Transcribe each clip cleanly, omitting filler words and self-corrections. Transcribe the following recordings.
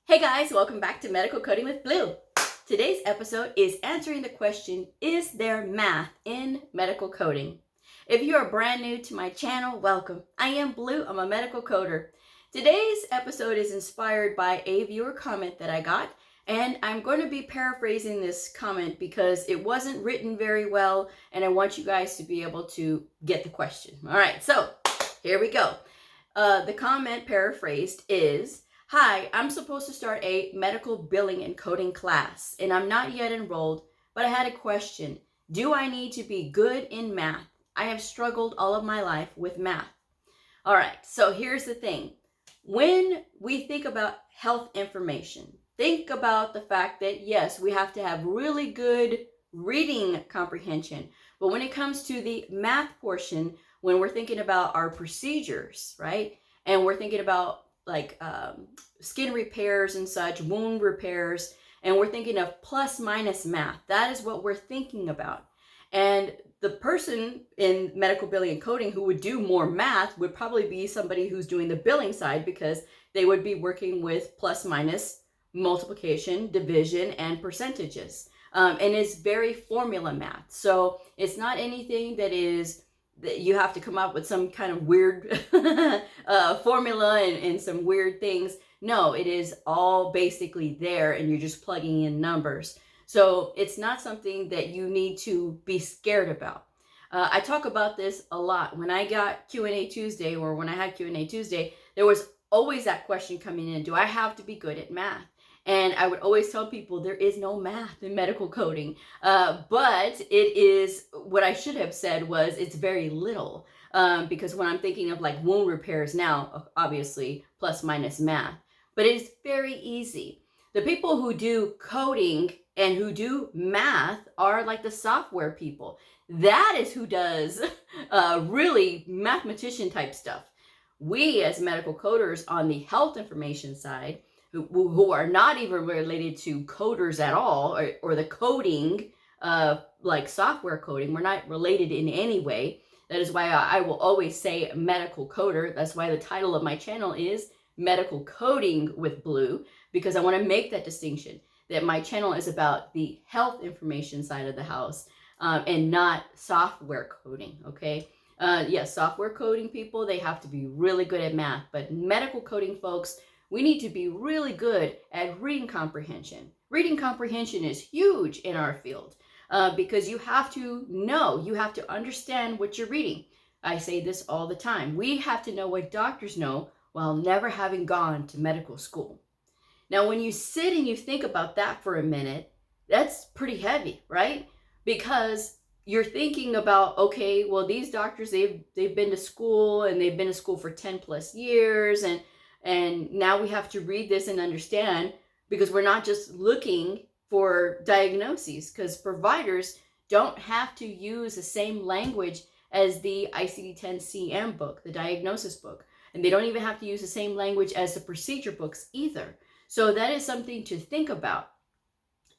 Hey guys, welcome back to Medical Coding with Blue. Today's episode is answering the question, is there math in medical coding? If you are brand new to my channel, welcome. I am Blue, I'm a medical coder. Today's episode is inspired by a viewer comment that I got, and I'm going to be paraphrasing this comment because it wasn't written very well, and I want you guys to be able to get the question. All right, so here we go. The comment paraphrased is, hi, I'm supposed to start a medical billing and coding class, and I'm not yet enrolled, but I had a question. Do I need to be good in math? I have struggled all of my life with math. All right, so here's the thing. When we think about health information, think about the fact that, yes, we have to have really good reading comprehension, but when it comes to the math portion, when we're thinking about our procedures, right, and we're thinking about like skin repairs and such, wound repairs, and we're thinking of plus minus math. That is what we're thinking about. And the person in medical billing and coding who would do more math would probably be somebody who's doing the billing side, because they would be working with plus minus, multiplication, division, and percentages. And it's very formula math. So it's not anything that you have to come up with some kind of weird formula and some weird things. No, it is all basically there, and you're just plugging in numbers. So it's not something that you need to be scared about. I talk about this a lot. When I got Q&A Tuesday, or when I had Q&A Tuesday, there was always that question coming in, do I have to be good at math? And I would always tell people there is no math in medical coding, but it is, what I should have said was it's very little, because when I'm thinking of like wound repairs now, obviously plus minus math, but it is very easy. The people who do coding and who do math are like the software people. That is who does really mathematician type stuff. We as medical coders on the health information side, who are not even related to coders at all, or the coding, like software coding, we're not related in any way. That is why I will always say medical coder. That's why the title of my channel is Medical Coding with Blue, because I want to make that distinction, that my channel is about the health information side of the house, and not software coding, okay? Yes, software coding people, they have to be really good at math, but medical coding folks, we need to be really good at reading comprehension. Reading comprehension is huge in our field, because you have to know, you have to understand what you're reading. I say this all the time. We have to know what doctors know while never having gone to medical school. Now, when you sit and you think about that for a minute, that's pretty heavy, right? Because you're thinking about, okay, well, these doctors, they've been to school, and they've been to school for 10 plus years, and now we have to read this and understand, because we're not just looking for diagnoses, because providers don't have to use the same language as the ICD-10-CM book, the diagnosis book. And they don't even have to use the same language as the procedure books either. So that is something to think about.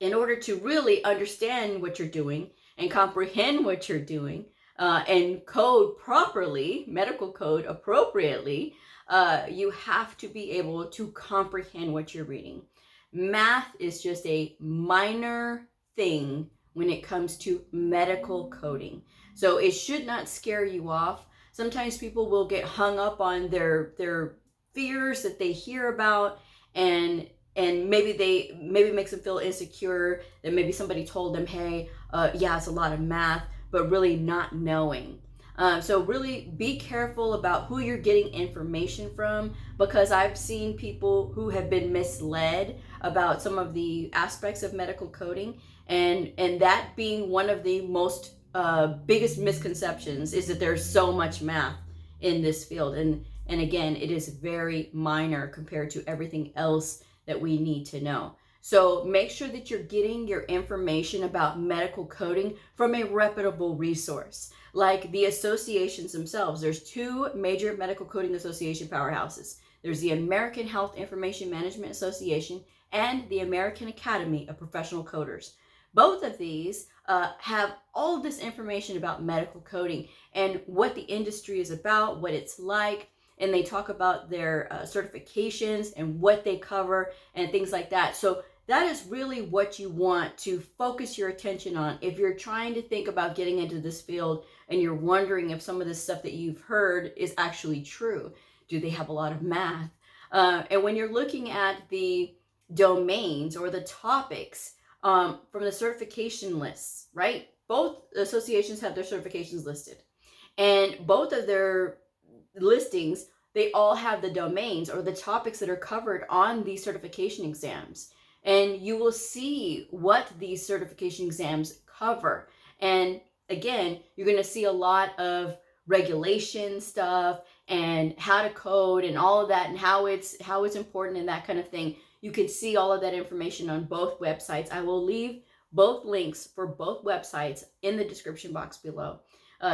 In order to really understand what you're doing and comprehend what you're doing, and code properly, medical code appropriately, you have to be able to comprehend what you're reading. Math is just a minor thing when it comes to medical coding. So it should not scare you off. Sometimes people will get hung up on their fears that they hear about, and maybe makes them feel insecure, that maybe somebody told them, hey, yeah, it's a lot of math, but really not knowing. So really be careful about who you're getting information from, because I've seen people who have been misled about some of the aspects of medical coding, and that being one of the most biggest misconceptions is that there's so much math in this field. And again, it is very minor compared to everything else that we need to know. So make sure that you're getting your information about medical coding from a reputable resource, like the associations themselves. There's two major medical coding association powerhouses. There's the American Health Information Management Association and the American Academy of Professional Coders. Both of these have all of this information about medical coding and what the industry is about, what it's like, and they talk about their certifications and what they cover and things like that. So that is really what you want to focus your attention on. If you're trying to think about getting into this field and you're wondering if some of the stuff that you've heard is actually true, do they have a lot of math? And when you're looking at the domains or the topics from the certification lists, right? Both associations have their certifications listed, and both of their listings, they all have the domains or the topics that are covered on these certification exams. And you will see what these certification exams cover. And again, you're going to see a lot of regulation stuff and how to code and all of that, and how it's important and that kind of thing. You can see all of that information on both websites. I will leave both links for both websites in the description box below.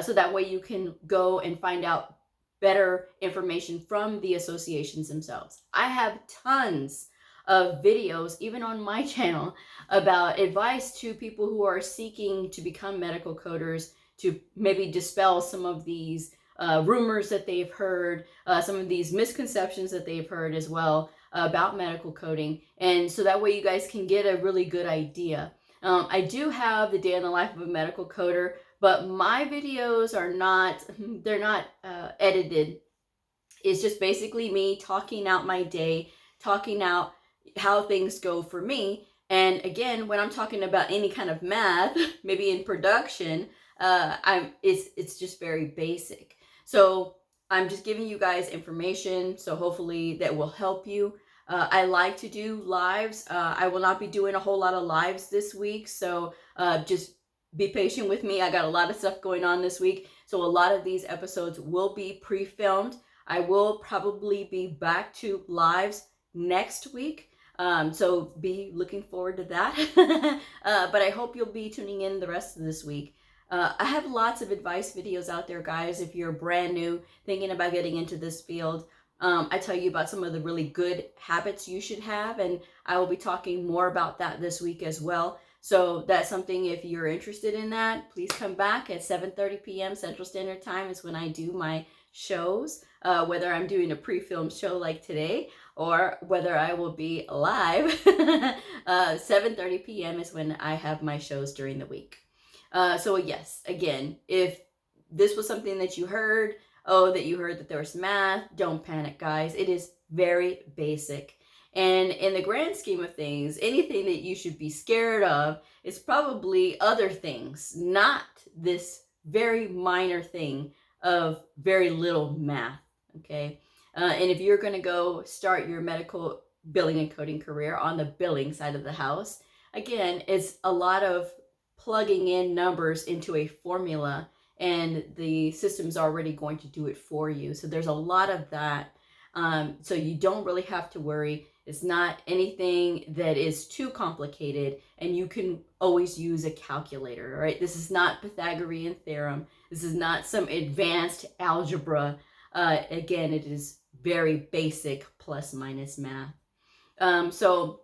So that way you can go and find out better information from the associations themselves. I have tons of videos, even on my channel, about advice to people who are seeking to become medical coders, to maybe dispel some of these rumors that they've heard, some of these misconceptions that they've heard as well about medical coding. And so that way you guys can get a really good idea. I do have the day in the life of a medical coder, but my videos are not, they're not edited. It's just basically me talking out my day, talking out how things go for me. And again, when I'm talking about any kind of math, maybe in production, it's just very basic. So I'm just giving you guys information, so hopefully that will help you. I like to do lives. I will not be doing a whole lot of lives this week, so just be patient with me. I got a lot of stuff going on this week, so a lot of these episodes will be pre-filmed. I will probably be back to lives next week, so be looking forward to that. But I hope you'll be tuning in the rest of this week. I have lots of advice videos out there, guys. If you're brand new, thinking about getting into this field, I tell you about some of the really good habits you should have, and I will be talking more about that this week as well. So that's something, if you're interested in that, please come back at 7:30 p.m. Central Standard Time is when I do my shows, whether I'm doing a pre-filmed show like today or whether I will be live. 7:30 p.m. is when I have my shows during the week. So yes, again, if this was something that you heard, that you heard that there was math, don't panic, guys. It is very basic. And in the grand scheme of things, anything that you should be scared of is probably other things, not this very minor thing of very little math, okay? And if you're going to go start your medical billing and coding career on the billing side of the house, again, it's a lot of plugging in numbers into a formula, and the system's already going to do it for you. So there's a lot of that. So you don't really have to worry. It's not anything that is too complicated, and you can always use a calculator, right? This is not Pythagorean theorem. This is not some advanced algebra. Again, it is very basic plus minus math. So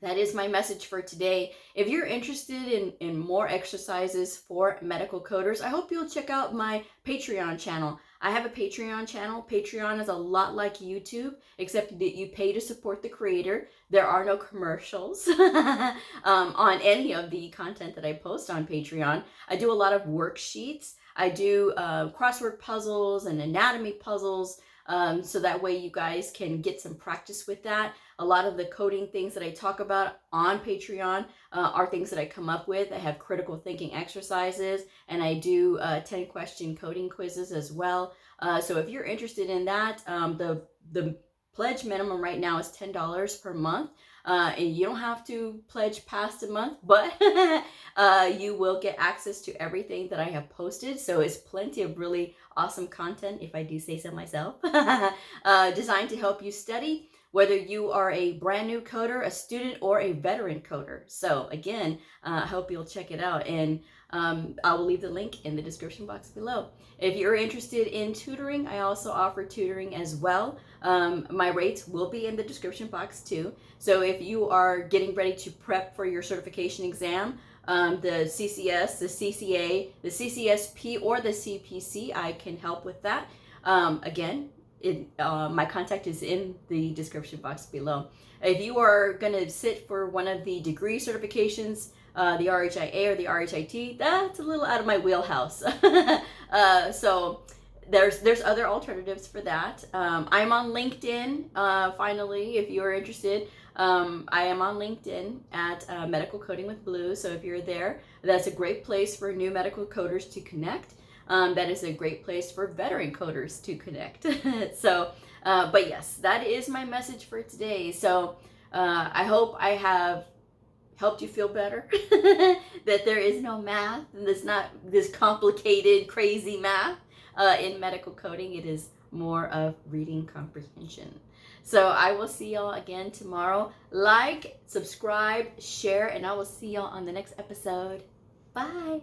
that is my message for today. If you're interested in more exercises for medical coders, I hope you'll check out my Patreon channel. I have a Patreon channel. Patreon is a lot like YouTube, except that you pay to support the creator. There are no commercials on any of the content that I post on Patreon. I do a lot of worksheets. I do crossword puzzles and anatomy puzzles. So that way you guys can get some practice with that. A lot of the coding things that I talk about on Patreon are things that I come up with. I have critical thinking exercises, and I do 10-question coding quizzes as well. So if you're interested in that, the pledge minimum right now is $10 per month. And you don't have to pledge past a month, but you will get access to everything that I have posted. So it's plenty of really awesome content, if I do say so myself, designed to help you study, whether you are a brand new coder, a student, or a veteran coder. So again, I hope you'll check it out. And I will leave the link in the description box below. If you're interested in tutoring, I also offer tutoring as well. My rates will be in the description box too. So if you are getting ready to prep for your certification exam, the CCS, the CCA, the CCSP, or the CPC, I can help with that. Again, my contact is in the description box below. If you are going to sit for one of the degree certifications, the RHIA or the RHIT, that's a little out of my wheelhouse. So there's other alternatives for that. I'm on LinkedIn, finally, if you're interested. I am on LinkedIn at Medical Coding with Bleu. So if you're there, that's a great place for new medical coders to connect. That is a great place for veteran coders to connect. So, but yes, that is my message for today. So I hope I have helped you feel better that there is no math and there's not this complicated, crazy math in medical coding. It is more of reading comprehension. So I will see y'all again tomorrow. Like, subscribe, share, and I will see y'all on the next episode. Bye.